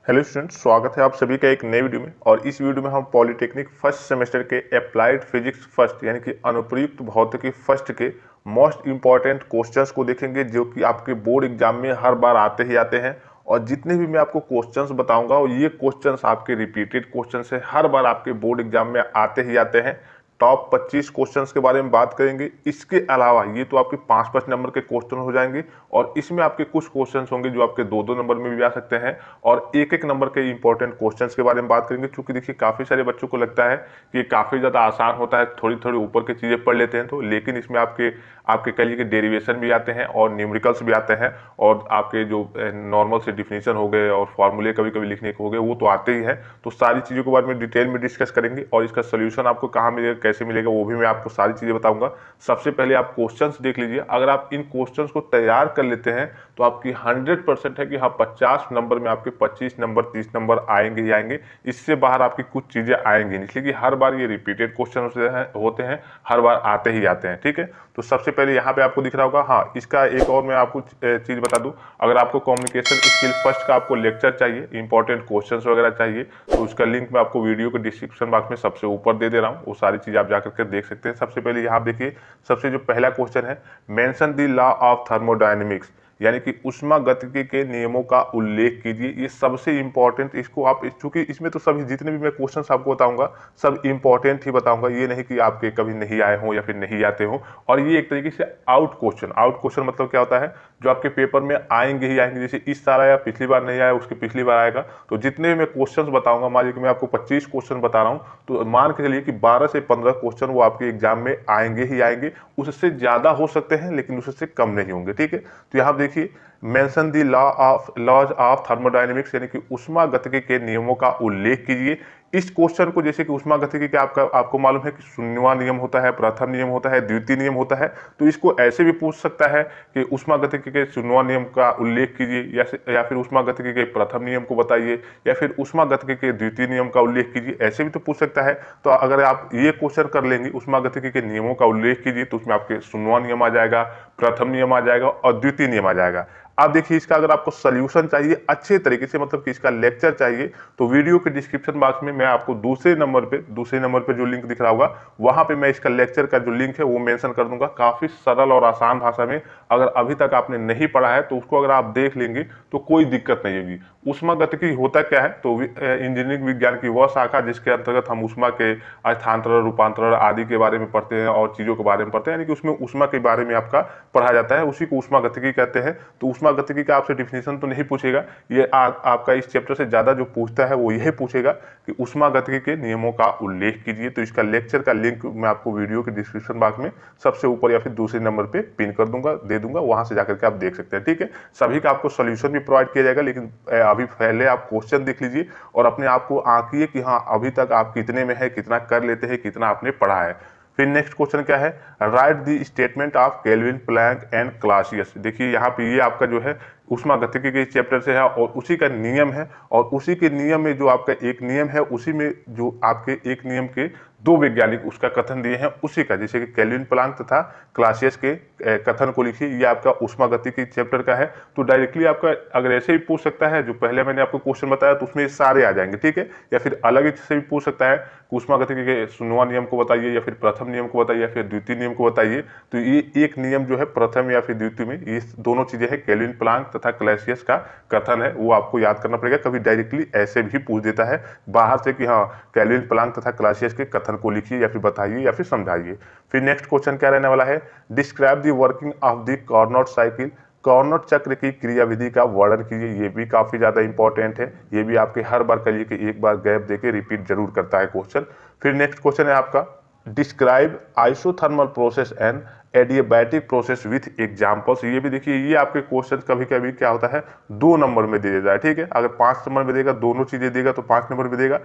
Hello students, स्वागत है आप सभी का एक नए वीडियो में। और इस वीडियो में हम पॉलिटेक्निक फर्स्ट सेमेस्टर के अप्लाइड फिजिक्स फर्स्ट यानी कि अनुप्रयुक्त भौतिकी फर्स्ट के मोस्ट इंपॉर्टेंट क्वेश्चंस को देखेंगे, जो कि आपके बोर्ड एग्जाम में हर बार आते ही आते हैं। और जितने भी मैं आपको क्वेश्चंस बताऊंगा और ये क्वेश्चंस आपके रिपीटेड क्वेश्चंस है, हर बार आपके बोर्ड एग्जाम में आते ही आते हैं। टॉप 25 क्वेश्चंस के बारे में बात करेंगे। इसके अलावा ये तो आपके 5-5 नंबर के क्वेश्चन हो जाएंगे, और इसमें आपके कुछ क्वेश्चंस होंगे जो आपके 2-2 नंबर में भी आ सकते हैं, और 1-1 नंबर के इंपॉर्टेंट क्वेश्चंस के बारे में बात करेंगे। क्योंकि देखिए, काफ़ी सारे बच्चों को लगता है कि काफ़ी ज़्यादा आसान होता है, थोड़ी थोड़ी ऊपर की चीज़ें पढ़ लेते हैं तो, लेकिन इसमें आपके आपके कह लीजिए डेरिवेशन भी आते हैं और न्यूमेरिकल्स भी आते हैं, और आपके जो नॉर्मल से डिफिनीशन हो गए और फॉर्मूले कभी कभी लिखने के हो गए, वो तो आते ही हैं। तो सारी चीज़ों के बारे में डिटेल में डिस्कस करेंगे, और इसका सोल्यूशन आपको कहाँ मिलेगा, कैसे मिलेगा, वो भी मैं आपको सारी चीज़ें बताऊंगा। सबसे पहले आप क्वेश्चंस देख लीजिए। अगर आप इन क्वेश्चंस को तैयार कर लेते हैं तो आपकी 100% है कि हाँ, 50 नंबर में आपके 25 नंबर 30 नंबर आएंगे ही आएंगे। इससे बाहर आपकी कुछ चीज़ें आएंगी, इसलिए कि हर बार ये रिपीटेड क्वेश्चन होते हैं, हर बार आते ही आते हैं। ठीक है, तो सबसे पहले यहाँ पे आपको दिख रहा होगा। हाँ, इसका एक और मैं आपको चीज़ बता दूँ। अगर आपको कम्युनिकेशन स्किल फर्स्ट का आपको लेक्चर चाहिए, इंपॉर्टेंट क्वेश्चंस वगैरह चाहिए, तो उसका लिंक मैं आपको वीडियो के डिस्क्रिप्शन बॉक्स में सबसे ऊपर दे रहा हूँ। वो सारी चीज़ आप जाकर के देख सकते हैं। सबसे पहले यहाँ देखिए, सबसे जो पहला क्वेश्चन है, mention the law of thermodynamics, यानी कि उष्मागतिकी के नियमों का उल्लेख कीजिए। ये सबसे इंपॉर्टेंट, इसको आप, चूंकि इसमें तो सभी जितने भी मैं क्वेश्चंस आपको बताऊंगा सब इंपॉर्टेंट ही बताऊंगा, ये नहीं कि आपके कभी नहीं आए हों या फिर नहीं आते हों। और ये एक तरीके से आउट क्वेश्चन मतलब क्या होता है, जो आपके पेपर में आएंगे ही आएंगे। जैसे इस साल आया, पिछली बार नहीं आया, उसके पिछली बार आएगा। तो जितने भी मैं क्वेश्चंस बताऊंगा, मान लीजिए कि मैं आपको 25 क्वेश्चन बता रहा हूं, तो मान के चलिए कि 12 से 15 क्वेश्चन वो आपके एग्जाम में आएंगे ही आएंगे। उससे ज्यादा हो सकते हैं लेकिन उससे कम नहीं होंगे। ठीक है, तो यहाँ देखिए, mention the laws of thermodynamics, यानी कि उष्मागतिकी के नियमों का उल्लेख कीजिए। इस क्वेश्चन को, जैसे कि उष्मागतिकी का आपको मालूम है कि शून्यवां नियम होता है, प्रथम नियम होता है, द्वितीय नियम होता है। तो इसको ऐसे भी पूछ सकता है कि उष्मागतिकी के शून्यवां नियम का उल्लेख कीजिए, या फिर उष्मागतिकी के प्रथम नियम को बताइए, या फिर उष्मागतिकी के द्वितीय नियम का उल्लेख कीजिए। ऐसे भी तो पूछ सकता है। तो अगर आप ये क्वेश्चन कर लेंगे, उष्मागतिकी के नियमों का उल्लेख कीजिए, तो उसमें आपके शून्यवां नियम आ जाएगा, प्रथम नियम आ जाएगा और द्वितीय नियम आ जाएगा। अब देखिए, इसका अगर आपको सॉल्यूशन चाहिए अच्छे तरीके से, मतलब कि इसका लेक्चर चाहिए, तो वीडियो के डिस्क्रिप्शन बॉक्स में मैं आपको दूसरे नंबर पे जो लिंक दिख रहा होगा, वहां पे मैं इसका लेक्चर का जो लिंक है वो मेंशन कर दूंगा, काफी सरल और आसान भाषा में। अगर अभी तक आपने नहीं पढ़ा है तो उसको अगर आप देख लेंगे तो कोई दिक्कत नहीं होगी। उष्मागतिकी होता क्या है, तो इंजीनियरिंग विज्ञान की वह शाखा जिसके अंतर्गत हम उष्मा के स्थानांतरण, रूपांतरण आदि के बारे में पढ़ते हैं और चीजों के बारे में पढ़ते हैं, यानी कि उसमें उष्मा के बारे में आपका पढ़ा जाता है, उसी को उष्मागतिकी कहते हैं। तो उष्मागतिकी का आपसे डिफिनेशन तो नहीं पूछेगा, ये आपका इस चैप्टर से ज्यादा जो पूछता है वो यही पूछेगा कि उष्मागतिकी के नियमों का उल्लेख कीजिए। तो इसका लेक्चर का लिंक मैं आपको वीडियो के डिस्क्रिप्शन बॉक्स में सबसे ऊपर या फिर दूसरे नंबर पे पिन कर दूंगा, दे दूंगा, वहां से जाकर के आप देख सकते हैं। ठीक है, सभी का आपको सोल्यूशन भी प्रोवाइड किया जाएगा, लेकिन अभी पहले आप क्वेश्चन देख लीजिए और अपने आप को आंकिए कि हाँ, अभी तक आप कितने में है, कितना कर लेते हैं, कितना आपने पढ़ा है। फिर नेक्स्ट क्वेश्चन क्या है, write the statement of Kelvin, Planck and Clausius. देखिए, यहाँ पे ये आपका जो है उष्मागतिकी के चैप्टर से है और उसी का नियम है, और उसी के नियम में जो आपका एक नियम है, उसी में जो आपके एक नियम के दो वैज्ञानिक उसका कथन दिए हैं उसी का, जैसे कि केल्विन प्लैंक तथा क्लासियस के कथन को लिखिए। ये आपका उष्मागतिकी चैप्टर का है। तो डायरेक्टली आपका अगर ऐसे ही पूछ सकता है, जो पहले मैंने आपको क्वेश्चन बताया, तो उसमें सारे आ जाएंगे। ठीक है, या फिर अलग से भी पूछ सकता है कि उष्मागतिकी के शून्यवां नियम को बताइए, या फिर प्रथम नियम को बताइए, या फिर द्वितीय नियम को बताइए। तो ये एक नियम जो है प्रथम या फिर द्वितीय में, ये दोनों चीजें हैं, केल्विन प्लैंक तथा क्लासियस का कथन है, वो आपको याद करना पड़ेगा। कभी डायरेक्टली ऐसे भी पूछ देता है बाहर से कि हाँ, केल्विन प्लैंक तथा क्लासियस के कथन को लिखिए, या फिर बताइए, या फिर समझाइए। फिर नेक्स्ट क्वेश्चन क्या रहने वाला है, describe the working of the Carnot cycle, Carnot चक्र की क्रियाविधि का वर्णन कीजिए। ये भी काफी ज्यादा इंपॉर्टेंट है, ये भी आपके हर बार करिए कि एक बार गैप देके रिपीट जरूर करता है क्वेश्चन। फिर नेक्स्ट क्वेश्चन है आपका, describe isothermal process and adiabatic process with examples. ये भी देखिए, ये आपके क्वेश्चन कभी कभी क्या होता है, 2 नंबर में दे देता है। ठीक है, अगर 5 नंबर में देगा, दोनों चीजें देगा तो 5 नंबर में देगा,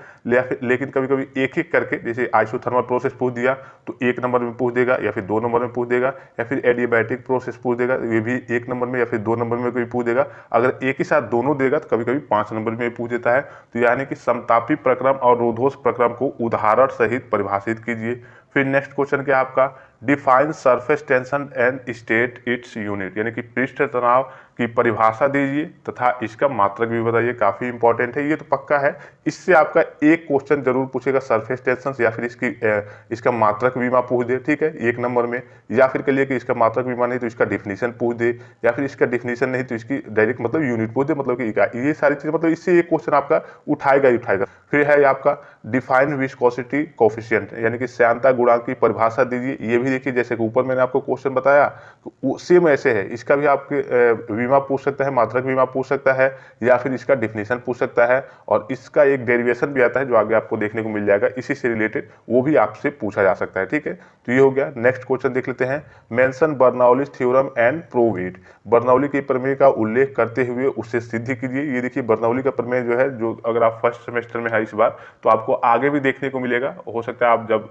लेकिन कभी कभी एक एक करके, जैसे आइसोथर्मल प्रोसेस पूछ दिया तो 1 नंबर में पूछ देगा, या फिर 2 नंबर में पूछ देगा, या फिर एडियाबैटिक प्रोसेस पूछ देगा, ये भी 1 नंबर में या फिर 2 नंबर में कोई पूछ देगा। अगर एक ही साथ दोनों देगा तो कभी कभी 5 नंबर में पूछ देता है। तो यानी कि समतापी प्रक्रम और रोधोष प्रक्रम को उदाहरण सहित परिभाषित कीजिए। फिर नेक्स्ट क्वेश्चन क्या आपका, define surface tension and state its unit, यानी कि पृष्ठ तनाव की परिभाषा दीजिए तथा इसका मात्रक भी बताइए। काफी इंपॉर्टेंट है, ये तो पक्का है। इससे आपका एक क्वेश्चन जरूर पूछेगा सरफेस टेंशन या फिर इसका मात्रक बीमा पूछ दे, ठीक है, एक नंबर में। या फिर कहिए कि इसका मात्रक बीमा नहीं तो इसका डिफिनीशन पूछ दे, या फिर इसका डिफिनीशन नहीं तो इसकी डायरेक्ट मतलब यूनिट पूछ दे, मतलब कि इकाई। ये सारी चीजें मतलब इससे एक क्वेश्चन आपका उठाएगा ही उठाएगा। फिर है आपका डिफाइन विस्कोसिटी कोफिशिएंट, यानी कि श्यानता गुणांक की परिभाषा दीजिए। ये भी देखिए जैसे कि ऊपर मैंने आपको क्वेश्चन बताया तो सेम ऐसे है, इसका भी आपके बीमा पूछ सकता है, मात्रक बीमा पूछ सकता है, या फिर इसका डिफिनीशन पूछ सकता है। और इसका एक डेरिवेशन भी आता है जो आगे आपको देखने को मिल जाएगा इसी से रिलेटेड, वो भी आपसे पूछा जा सकता है, ठीक है। तो ये हो गया। नेक्स्ट क्वेश्चन देख लेते हैं, mention Bernoulli's theorem and prove it. Bernoulli के प्रमेय का उल्लेख करते हुए उसे सिद्ध कीजिए। ये देखिए बर्नौली का प्रमेय जो है, जो अगर आप फर्स्ट सेमेस्टर में है इस बार, तो आपको आगे भी देखने को मिलेगा। हो सकता है आप जब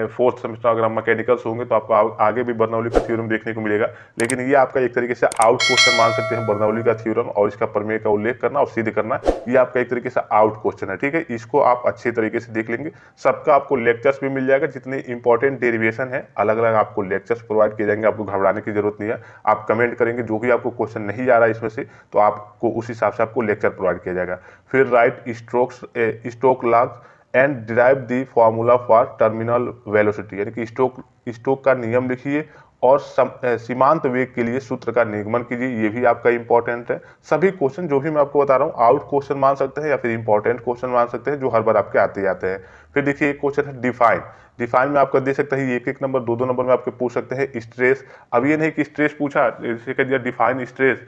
फोर्थ सेमेस्टर अगर आप मैकेनिकल्स होंगे तो आपको आगे भी बर्नौली का थ्योरम देखने को मिलेगा। लेकिन ये आपका एक तरीके से आउट क्वेश्चन मान सकते हैं, बर्नौली का थ्योरम और इसका प्रमेय का उल्लेख करना और सिद्ध करना, ये आपका एक तरीके से आउट क्वेश्चन है, ठीक है। इसको आप अच्छे तरीके से देख लेंगे। सबका आपको लेक्चर्स भी मिल जाएगा, जितने इंपॉर्टेंट डेरिवेशन है अलग अलग आपको लेक्चर्स प्रोवाइड किए जाएंगे। आपको घबराने की जरूरत नहीं है, आप कमेंट करेंगे जो भी आपको क्वेश्चन नहीं आ रहा है इसमें से, तो आपको उस हिसाब से आपको लेक्चर प्रोवाइड किया जाएगा। फिर write Stokes laws and derive the formula for terminal velocity, यानी कि स्टोक का नियम लिखिए और सीमांत वेग के लिए सूत्र का निगमन कीजिए। ये भी आपका इंपॉर्टेंट है। सभी क्वेश्चन जो भी मैं आपको बता रहा हूँ आउट क्वेश्चन मान सकते हैं या फिर इंपॉर्टेंट क्वेश्चन मान सकते हैं, जो हर बार आपके आते जाते हैं। फिर देखिए एक क्वेश्चन है डिफाइन। डिफाइन में आपका दे सकता है एक एक नंबर, दो दो नंबर में आपके पूछ सकते हैं स्ट्रेस। अब ये नहीं कि स्ट्रेस पूछा जैसे कह दिया डिफाइन स्ट्रेस,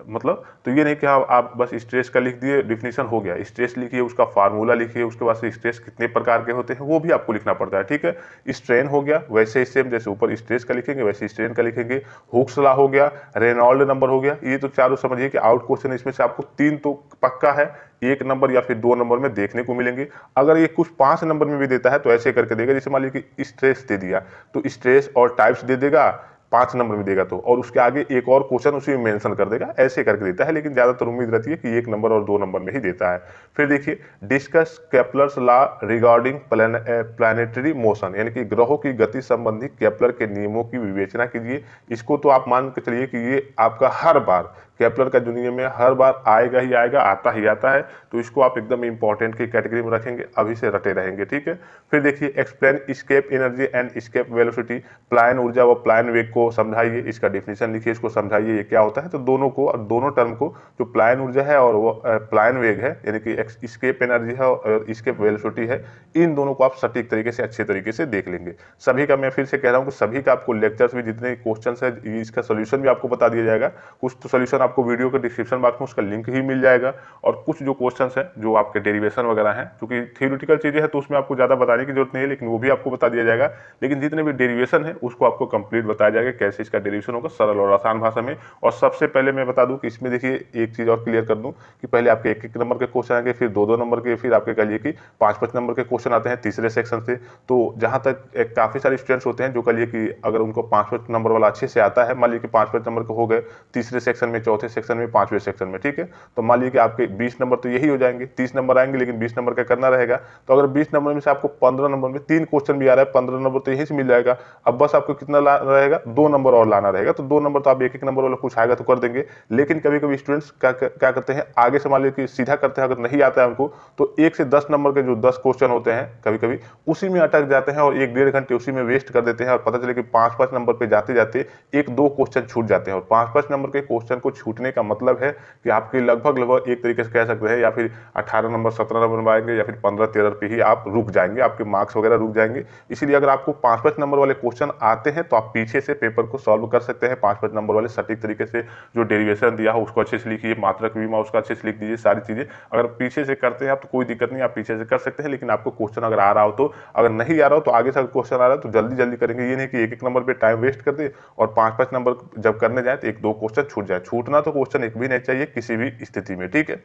मतलब तो ये नहीं कि हाँ आप बस स्ट्रेस का लिख दिए डिफिनीशन हो गया। स्ट्रेस लिखिए, उसका फार्मूला लिखिए, उसके बाद से स्ट्रेस कितने प्रकार के होते हैं वो भी आपको लिखना पड़ता है, ठीक है। स्ट्रेन हो गया वैसे ही सेम, जैसे ऊपर स्ट्रेस का लिखेंगे वैसे स्ट्रेन का लिखेंगे। हुक्स लॉ हो गया, रेनॉल्ड नंबर हो गया। ये तो चारों समझिए कि आउट क्वेश्चन, इसमें से आपको 3 तो पक्का है, एक नंबर या फिर 2 नंबर में देखने को मिलेंगे। अगर ये कुछ 5 नंबर में भी देता है तो ऐसे करके देगा, जैसे मान लीजिए कि स्ट्रेस दे दिया तो स्ट्रेस और टाइप्स दे देगा 5 नंबर में देगा तो, और उसके आगे एक और क्वेश्चन उसी में मेंशन कर देगा, ऐसे करके देता है। लेकिन ज्यादातर उम्मीद रहती है कि 1 नंबर और 2 नंबर में ही देता है। फिर देखिए discuss Kepler's law regarding planetary motion, यानी कि ग्रहों की गति संबंधी केपलर के नियमों की विवेचना कीजिए। इसको तो आप मान के चलिए कि ये आपका हर बार केपलर का जो नियम है हर बार आएगा ही आएगा, आता ही आता है। तो इसको आप एकदम इंपॉर्टेंट की कैटेगरी में रखेंगे, अभी से रटे रहेंगे, ठीक है। फिर देखिए explain escape energy and escape velocity. प्लायन ऊर्जा व प्लायन वेग को समझाइए, इसका डिफिनीशन लिखिए, इसको समझाइए ये क्या होता है। तो दोनों को, दोनों टर्म को, जो प्लायन ऊर्जा है और वो प्लायन वेग है, यानी कि स्केप एनर्जी है और स्केप वेलोसिटी है, इन दोनों को आप सटीक तरीके से अच्छे तरीके से देख लेंगे। सभी का मैं फिर से कह रहा हूँ कि सभी का आपको लेक्चर्स भी, जितने क्वेश्चन है इसका सोल्यूशन भी आपको बता दिया जाएगा। कुछ तो सोल्यूशन आपको वीडियो के डिस्क्रिप्शन बॉक्स में उसका लिंक ही मिल जाएगा, और कुछ जो क्वेश्चंस हैं जो आपके डेरिवेशन वगैरह हैं, क्योंकि थ्योरेटिकल चीजें हैं तो उसमें आपको ज्यादा बताने की जरूरत नहीं है, लेकिन वो भी आपको बता दिया जाएगा। लेकिन जितने भी डेरिवेशन है उसको आपको कंप्लीट बताया जाएगा कैसे इसका डेरिवेशन होगा, सरल और आसान भाषा में। और सबसे पहले मैं बता दूं कि इसमें देखिए एक चीज और क्लियर कर दूं कि पहले आपके 1-1 नंबर के क्वेश्चन आएंगे, फिर 2-2 नंबर के, फिर आपके कहिए कि 5-5 नंबर के क्वेश्चन आते हैं तीसरे सेक्शन से। तो जहां तक काफी सारे स्टूडेंट्स होते हैं जो कहिए कि अगर उनको 5-5 नंबर वाला अच्छे से आता है, मान लीजिए कि 5-5 नंबर के हो गए तीसरे सेक्शन में, चौथे सेक्शन में, 5वें सेक्शन में, ठीक है। तो मान लीजिए कि आपके 20 नंबर तो यही हो जाएंगे, 30 नंबर आएंगे, लेकिन 20 नंबर का करना रहेगा। तो अगर 20 नंबर में से आपको 15 नंबर में 3 क्वेश्चन भी आ रहा है, 15 नंबर तो यहीं से मिल जाएगा। अब बस आपको कितना रहेगा, 2 नंबर और लाना रहेगा। तो 2 नंबर तो आप 1-1 नंबर वाला कुछ आएगा तो कर देंगे। लेकिन कभी कभी स्टूडेंट्स क्या करते हैं, आगे से मान लीजिए कि सीधा करते हैं, अगर नहीं आता है उनको तो 1 से 10 नंबर के जो 10 क्वेश्चन होते हैं कभी कभी उसी में अटक जाते हैं और 1-1.5 घंटे उसी में वेस्ट कर देते हैं। और पता चले कि 5-5 नंबर पे जाते जाते 1-2 क्वेश्चन छूट जाते हैं। और 5-5 नंबर के क्वेश्चन को छूटने का मतलब है कि आपके लगभग एक तरीके से कह सकते हैं, या फिर 18 नंबर 17 नंबर में आएंगे, या फिर 15-13 पे ही आप रुक जाएंगे, आपके मार्क्स वगैरह रुक जाएंगे। इसीलिए अगर आपको 5-5 नंबर वाले क्वेश्चन आते हैं तो आप पीछे से पेपर को सॉल्व कर सकते हैं 5-5 नंबर वाले सटीक तरीके से। जो डेरिवेशन दिया हो उसको अच्छे से लिखिए, मात्रक बीमा उसका अच्छे से लिख दीजिए, सारी चीजें अगर पीछे से करते हैं आप तो कोई दिक्कत नहीं, आप पीछे से कर सकते हैं। लेकिन आपको क्वेश्चन अगर आ रहा हो तो, अगर नहीं आ रहा हो तो आगे से क्वेश्चन आ रहा है तो जल्दी जल्दी करेंगे। ये नहीं कि 1-1 नंबर पे टाइम वेस्ट कर दे और 5-5 नंबर जब करने जाए तो 1-2 क्वेश्चन छूट जाए। छूटना तो क्वेश्चन एक भी नहीं चाहिए किसी भी स्थिति में, ठीक है।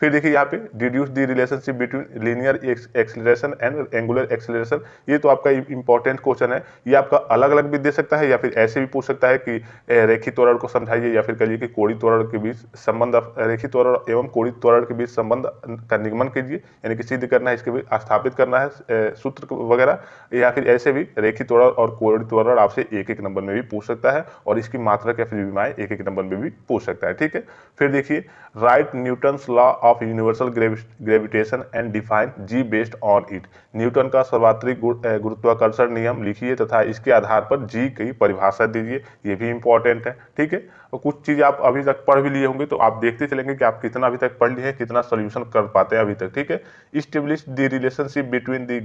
फिर देखिए यहाँ पे deduce the relationship between linear acceleration and angular acceleration, ये तो आपका इंपॉर्टेंट क्वेश्चन है। ये आपका अलग अलग भी दे सकता है या फिर ऐसे भी पूछ सकता है कि रेखी त्वरण को समझाइए, या फिर कहिए कि कोणीय त्वरण के बीच संबंध, रेखी त्वरण एवं कोणीय त्वरण के बीच संबंध का निगमन कीजिए, यानी कि सिद्ध करना है, इसके बीच स्थापित करना है सूत्र वगैरह, या फिर ऐसे भी रेखी त्वरण और कोणीय त्वरण आपसे एक एक नंबर में भी पूछ सकता है, और इसकी मात्रक या फिर विमाएं एक एक नंबर में भी पूछ सकता है। ठीक है, फिर देखिए write Newton's law of universal gravitation and define G based on it, Newton का सर्वात्रिक गुरुत्वाकर्षण नियम लिखिए तथा इसके आधार पर जी की परिभाषा दीजिए, ये भी इंपॉर्टेंट है। ठीक है, और कुछ चीज आप अभी तक पढ़ भी लिए होंगे, तो आप देखते चलेंगे कि आप कितना अभी तक पढ़ लिए हैं, कितना सोल्यूशन कर पाते हैं अभी तक। ठीक है, establish the relationship between the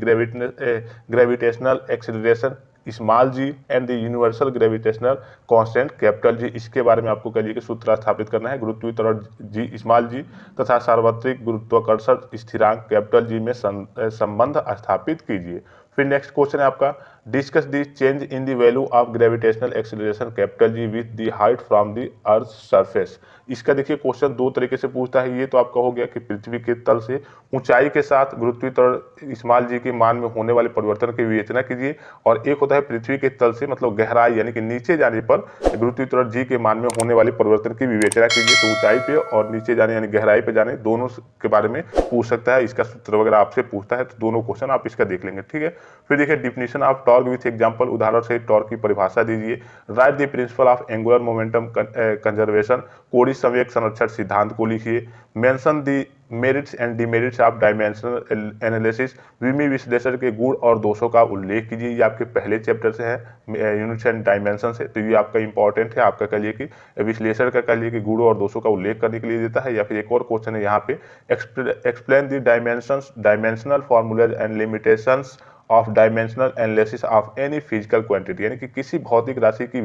gravitational acceleration small G and the universal gravitational constant capital G, इसके बारे में आपको कहिए कि सूत्र स्थापित करना है। गुरुत्वीय त्वरण जी स्मॉल जी तथा सार्वत्रिक गुरुत्वाकर्षण स्थिरांक कैपिटल जी में संबंध स्थापित कीजिए। फिर नेक्स्ट क्वेश्चन है आपका discuss the change in the value of gravitational acceleration capital G with the height from the earth surface. इसका देखिए क्वेश्चन दो तरीके से पूछता है। ये तो आपका हो गया कि पृथ्वी के तल से ऊंचाई के साथ गुरुत्वीय त्वरण स्मॉल जी के मान में होने वाले परिवर्तन की विवेचना कीजिए, और एक होता है पृथ्वी के तल से मतलब गहराई यानी कि नीचे जाने पर गुरुत्वीय त्वरण जी के मान में होने वाले परिवर्तन की विवेचना कीजिए। तो ऊंचाई पे और नीचे जाने यानी गहराई पे जाने दोनों के बारे में पूछ सकता है, इसका सूत्र वगैरह आपसे पूछता है, तो दोनों क्वेश्चन आप इसका देख लेंगे। ठीक है, फिर देखिए definition of torque with example, उदाहरण से टॉर्क की परिभाषा दीजिए। Write the principle of angular momentum conservation, कोणीय संवेग संरक्षण सिद्धांत को लिखिए। Mention the merits and demerits of dimensional analysis, विमी विश्लेषण के गुण और दोषों का उल्लेख कीजिए। ये आपके पहले चैप्टर से है यूनिट्स एंड डायमेंशन से, तो ये आपका इंपॉर्टेंट है। आपका कह लिए कि विश्लेषण का कह लिए कि गुण और दोषों का उल्लेख करने के लिए देता है। या फिर एक और क्वेश्चन है यहाँ पे explain the dimensional formulas and limitations of dimensional analysis of any physical quantity, यानी कि किसी भौतिक राशि की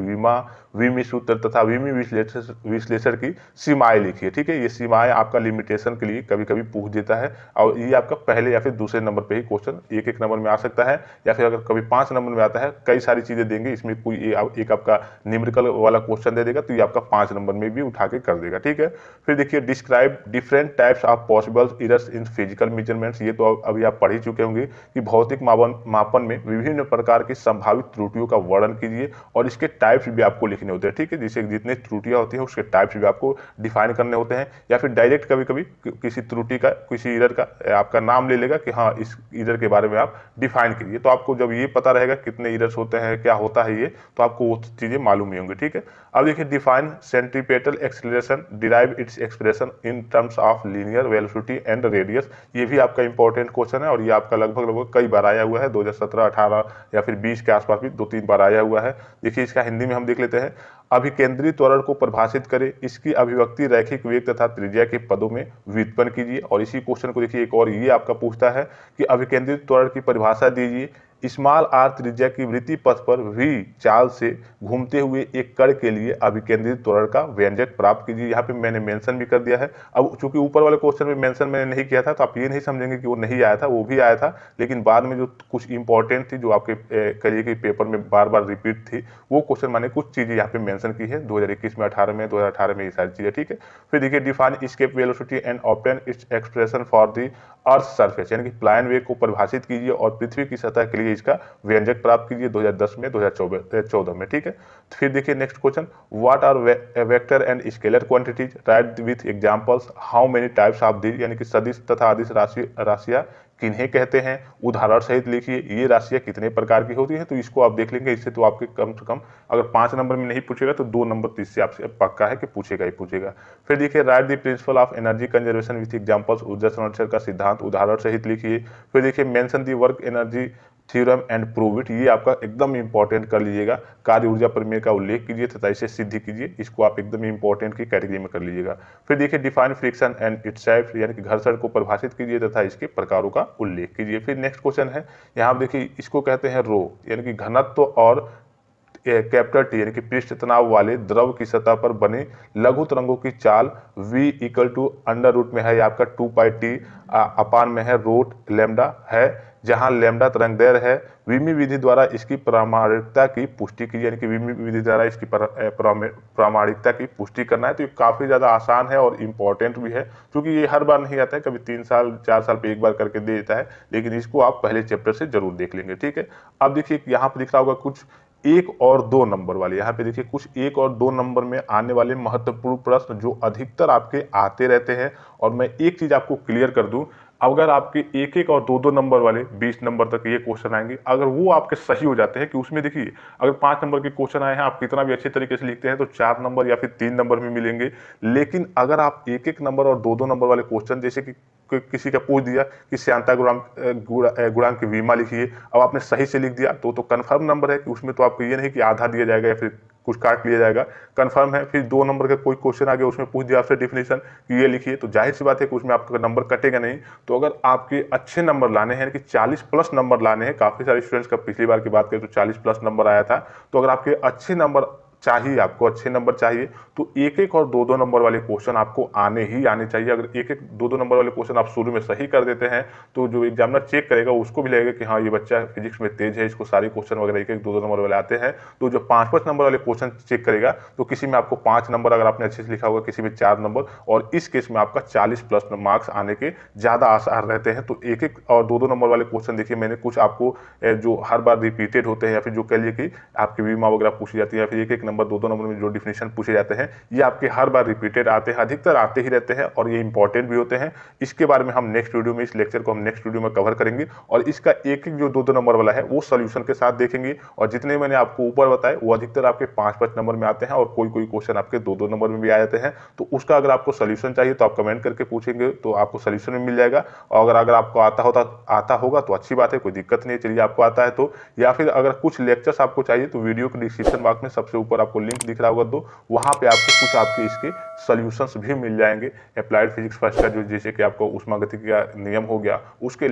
विमी सूत्र तथा विमी विश्लेषण की सीमाएं लिखिए। ठीक है, ये सीमाएं आपका लिमिटेशन के लिए कभी कभी पूछ देता है, और ये आपका पहले या फिर दूसरे नंबर पे ही क्वेश्चन एक एक नंबर में आ सकता है, या फिर अगर कभी 5 नंबर में आता है, कई सारी चीजें देंगे, इसमें कोई एक आपका न्यूमेरिकल वाला क्वेश्चन दे देगा, तो ये आपका 5 नंबर में भी उठा के कर देगा। ठीक है, फिर देखिए describe different types of possible errors in physical measurements, ये तो अभी आप पढ़ ही चुके होंगे कि भौतिक मापन में विभिन्न प्रकार की संभावित त्रुटियों का वर्णन कीजिए, और इसके टाइप्स भी आपको लिखने होते हैं। ठीक है, जिसे जितने त्रुटियां होती हैं उसके टाइप्स भी आपको डिफाइन करने होते हैं, या फिर डायरेक्ट कभी कभी किसी त्रुटि का किसी एरर का आपका नाम ले लेगा कि हाँ इस एरर के बारे में आप डिफाइन कीजिए। तो आपको जब ये पता रहेगा कितने एरर्स होते हैं, क्या होता है ये, तो आपको वो चीजें मालूम ही होंगी। ठीक है, अब देखिए define centripetal acceleration, derive its expression in terms of linear velocity and radius, ये भी आपका इंपॉर्टेंट क्वेश्चन है, और ये आपका लगभग कई बार आया हुआ है, 2017, 18 या फिर 20 के आसपास भी 2-3 बार आया हुआ है। देखिए इसका हिंदी में हम देख लेते हैं। अभिकेंद्री त्वरण को परिभाषित करें, इसकी अभिव्यक्ति रैखिक वेग तथा त्रिज्या के पदों में व्युत्पन्न कीजिए। और इसी क्वेश्चन को देखिए एक और ये आपका पूछता है कि अभिकेंद्रित त्वरण की परिभाषा दीजिए। स्मॉल आर त्रिज्या की वृत्ति पथ पर v चाल से घूमते हुए एक कण के लिए अभिकेंद्रित त्वरण का व्यंजक प्राप्त कीजिए। यहाँ पे मैंने मेंशन भी कर दिया है। अब चूंकि ऊपर वाले क्वेश्चन में मेंशन मैंने नहीं किया था, तो आप ये नहीं समझेंगे कि वो नहीं आया था, वो भी आया था, लेकिन बाद में जो कुछ इंपॉर्टेंट थी जो आपके करिए कि पेपर में बार बार रिपीट थी, वो क्वेश्चन मैंने कुछ चीजें यहाँ पे मेंशन की है 2021 में, 18 में, 2018 में, ये सारी चीजें। ठीक है, फिर देखिए define escape velocity and obtain its expression for the earth surface, यानी कि प्लायन वेग को परिभाषित कीजिए और पृथ्वी की सतह के लिए इसका व्यंजक प्राप्त कीजिए 2010 में, 2014 में। ठीक है, फिर देखिए next question what are vector and scalar quantities, write with examples how many types of these, यानी कि सदिश तथा अदिश राशियां किन्हें कहते हैं, उदाहरण सहित लिखिए। ये राशियां कितने प्रकार की होती हैं, तो इसको आप देख लेंगे। इससे तो आपके कम से कम अगर 5 नंबर में नहीं पूछेगा तो 2 नंबर तो इससे आपसे पक्का है कि पूछेगा ही पूछेगा। फिर देखिए right the principle of energy conservation with examples, ऊर्जा संरक्षण का सिद्धांत उदाहरण सहित लिखिए। फिर देखिए mention the work energy theorem and prove it, ये आपका एकदम इंपॉर्टेंट कर लीजिएगा। कार्य ऊर्जा प्रमेय का उल्लेख कीजिए तथा इसे सिद्ध कीजिए, इसको आप एकदम इंपॉर्टेंट की कैटेगरी में कर लीजिएगा। फिर देखिए डिफाइन फ्रिक्शन एंड इट्सेल्फ, यानी कि घर्षण को परिभाषित कीजिए तथा इसके प्रकारों का उल्लेख कीजिए। फिर नेक्स्ट क्वेश्चन है, यहाँ देखिए इसको कहते हैं रो, यानी कि घनत्व और कैपिटल टी यानी कि पृष्ठ तनाव वाले द्रव की सतह पर बने लघु तरंगों की चाल v equal to under root में है आपका 2π/t अपान में है रूट लैम्डा है, जहां लैम्डा तरंगदैर्घ्य है। विमी विधि द्वारा इसकी प्रामाणिकता की पुष्टि की, यानी कि विमी विधि द्वारा इसकी प्रामाणिकता की पुष्टि करना है। तो ये काफी ज्यादा आसान है और इम्पोर्टेंट भी है, क्योंकि ये हर बार नहीं आता है, कभी 3 साल 4 साल पे एक बार करके दे देता है, लेकिन इसको आप पहले चैप्टर से जरूर देख लेंगे। ठीक है, अब देखिए यहाँ पे दिख रहा होगा कुछ 1 और 2 नंबर वाले, यहाँ पे देखिए कुछ 1 और 2 नंबर में आने वाले महत्वपूर्ण प्रश्न जो अधिकतर आपके आते रहते हैं। और मैं एक चीज आपको क्लियर कर दूं, अगर आपके 1 और 2 नंबर वाले 20 नंबर तक ये क्वेश्चन आएंगे, अगर वो आपके सही हो जाते हैं, कि उसमें देखिए अगर 5 नंबर के क्वेश्चन आए हैं, आप कितना भी अच्छे तरीके से लिखते हैं तो 4 नंबर या फिर 3 नंबर भी मिलेंगे। लेकिन अगर आप 1 नंबर और 2 नंबर वाले क्वेश्चन, जैसे कि किसी का पूछ दिया कि श्यानता गुणांक की विमा लिखिए, अब आपने सही से लिख दिया तो कंफर्म नंबर है, कि उसमें तो आपको ये नहीं कि आधा दिया जाएगा या फिर कुछ काट लिया जाएगा, कंफर्म है। फिर 2 नंबर का कोई क्वेश्चन आ गया, उसमें पूछ दिया आपसे डिफिनेशन कि ये लिखिए, तो जाहिर सी बात है कि उसमें आपका नंबर कटेगा नहीं। तो अगर आपके अच्छे नंबर लाने हैं, कि 40+ नंबर लाने हैं, काफी सारे स्टूडेंट्स का पिछली बार की बात करें तो 40+ नंबर आया था, तो अगर आपके अच्छे नंबर चाहिए, आपको अच्छे नंबर चाहिए, तो 1 और 2 नंबर वाले क्वेश्चन आपको आने ही आने चाहिए। अगर 1 2 नंबर वाले क्वेश्चन आप शुरू में सही कर देते हैं, तो जो एग्जामिनर चेक करेगा उसको भी लगेगा कि हाँ ये बच्चा फिजिक्स में तेज है, इसको सारे क्वेश्चन वगैरह 1 2 नंबर वाले आते हैं। तो जो 5 नंबर वाले क्वेश्चन चेक करेगा, तो किसी में आपको 5 नंबर अगर आपने अच्छे से लिखा होगा, किसी में 4 नंबर, और इस केस में आपका 40+ मार्क्स आने के ज्यादा आसार रहते हैं। तो 1 और 2 नंबर वाले क्वेश्चन देखिए, मैंने कुछ आपको जो हर बार रिपीटेड होते हैं, या फिर जो कह लिए कि आपकी बीमा वगैरह पूछी जाती है, या फिर 1 नंबर 2 नंबर में जो डिफिनेशन पूछे जाते हैं, ये आपके हर बार रिपीटेड आते हैं, अधिकतर आते ही रहते हैं, और ये इंपॉर्टेंट भी होते हैं। इसके बारे में हम नेक्स्ट वीडियो में, इस लेक्चर को हम नेक्स्ट वीडियो में कवर करेंगे, और इसका 1 जो 2 नंबर वाला है वो सॉल्यूशन के साथ देखेंगे। और जितने मैंने आपको ऊपर बताए वो अधिकतर आपके 5 नंबर में आते हैं, और कोई कोई क्वेश्चन आपके 2 नंबर में भी आ जाते हैं। तो उसका अगर आपको सॉल्यूशन चाहिए तो आप कमेंट करके पूछेंगे, तो आपको सॉल्यूशन में मिल जाएगा। और अगर आपको आता होगा तो अच्छी बात है, कोई दिक्कत नहीं, चलिए आपको आता है तो। या फिर अगर कुछ लेक्चर्स आपको चाहिए तो वीडियो के डिस्क्रिप्शन बॉक्स में सबसे ऊपर आपको लिंक दिख रहा होगा, तो वहां पे आपको कुछ आपके इसके सॉल्यूशंस भी मिल जाएंगे। अप्लाइड फिजिक्स फर्स्ट का जो, जैसे कि आपको ऊष्मागतिकी का नियम हो गया, उसके